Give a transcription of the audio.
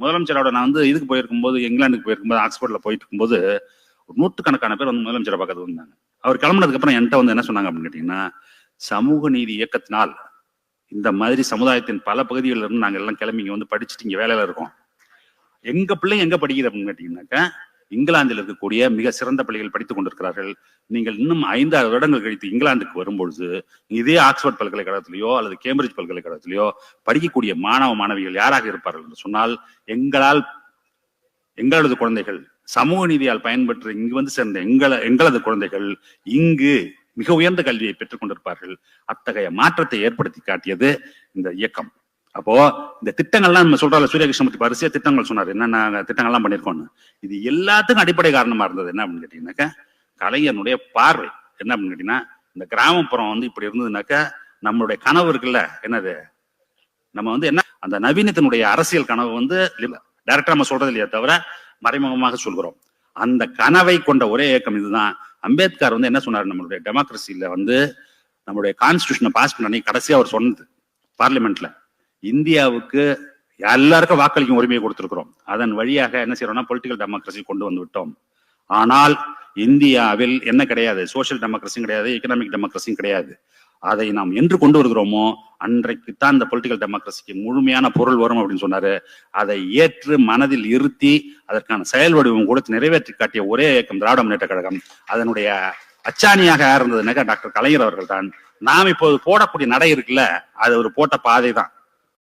முதலமைச்சரோட நான் வந்து இதுக்கு போயிருக்கும்போது, இங்கிலாந்துக்கு போயிருக்கும்போது, ஆக்ஸ்போர்ட்ல போயிட்டு இருக்கும்போது நூற்றுக்கணக்கான பேர் வந்து முதலமைச்சரை பார்க்கறது வந்தாங்க. அவர் கிளம்புனதுக்கு அப்புறம் என்கிட்ட வந்து என்ன சொன்னாங்க அப்படின்னு கேட்டீங்கன்னா, சமூக நீதி இயக்கத்தினால் இந்த மாதிரி சமுதாயத்தின் பல பகுதிகளில் இருந்து நாங்க எல்லாம் கிளம்பி இங்க வந்து படிச்சுட்டு இங்க வேலையில இருக்கோம். எங்க பிள்ளைங்க எங்க படிக்குது அப்படின்னு கேட்டீங்கன்னாக்கா, இங்கிலாந்தில் இருக்கக்கூடிய மிக சிறந்த பள்ளிகள் படித்துக் கொண்டிருக்கிறார்கள். நீங்கள் இன்னும் 5-6 வருடங்கள் கழித்து இங்கிலாந்துக்கு வரும்பொழுது இதே ஆக்ஸ்போர்ட் பல்கலைக்கழகத்திலேயோ அல்லது கேம்பிரிட்ஜ் பல்கலைக்கழகத்திலேயோ படிக்கக்கூடிய மாணவ மாணவிகள் யாராக இருப்பார்கள் என்று சொன்னால், எங்களது குழந்தைகள் சமூக நீதியால் பயன்பெற்று இங்கு வந்து சேர்ந்த எங்களது குழந்தைகள் இங்கு மிக உயர்ந்த கல்வியை பெற்றுக் கொண்டிருப்பார்கள். அத்தகைய மாற்றத்தை ஏற்படுத்தி காட்டியது இந்த இயக்கம். அப்போ இந்த திட்டங்கள்லாம் நம்ம சொல்றோம்ல, சூரிய கிருஷ்ணமூர்த்தி வரிசையா திட்டங்கள் சொன்னார், என்னென்ன திட்டங்கள்லாம் பண்ணிருக்கோம்னு. இது எல்லாத்துக்கும் அடிப்படை காரணமா இருந்தது என்ன அப்படின்னு கேட்டீங்கன்னாக்கா, கலைஞனுடைய பார்வை என்ன அப்படின்னு கேட்டீங்கன்னா, இந்த கிராமப்புறம் வந்து இப்படி இருந்ததுனாக்கா நம்மளுடைய கனவு இருக்குல்ல, என்னது நம்ம வந்து என்ன அந்த நவீனத்தினுடைய அரசியல் கனவு வந்து டைரக்டா நம்ம சொல்றது இல்லையா தவிர மறைமுகமாக சொல்கிறோம். அந்த கனவை கொண்ட ஒரே இயக்கம் இதுதான். அம்பேத்கர் வந்து என்ன சொன்னார், நம்மளுடைய டெமோக்ரஸியில வந்து நம்மளுடைய கான்ஸ்டிடியூஷனை பாஸ் பண்ணி கடைசியா அவர் சொன்னது பார்லிமெண்ட்ல, இந்தியாவுக்கு எல்லாருக்கும் வாக்களிக்கும் உரிமையை கொடுத்திருக்கிறோம். அதன் வழியாக என்ன செய்யறோம்னா பொலிட்டிக்கல் டெமோக்ரஸி கொண்டு வந்து விட்டோம். ஆனால் இந்தியாவில் என்ன கிடையாது, சோசியல் டெமோக்ரஸியும் கிடையாது, எக்கனாமிக் டெமோக்ரஸியும் கிடையாது. அதை நாம் என்று கொண்டு வருகிறோமோ அன்றைக்குத்தான் இந்த பொலிட்டிக்கல் டெமோக்ரஸிக்கு முழுமையான பொருள் வரும் அப்படின்னு சொன்னாரு. அதை ஏற்று மனதில் இருத்தி அதற்கான செயல் வடிவம் கொடுத்து நிறைவேற்றி காட்டிய ஒரே இயக்கம் திராவிட முன்னேற்ற கழகம். அதனுடைய அச்சாணியாக யார் இருந்ததுனாக்கா டாக்டர் கலைஞர் அவர்கள் தான். நாம் இப்போது போடக்கூடிய நடை இருக்குல்ல, அது ஒரு போட்ட பாதை தான்.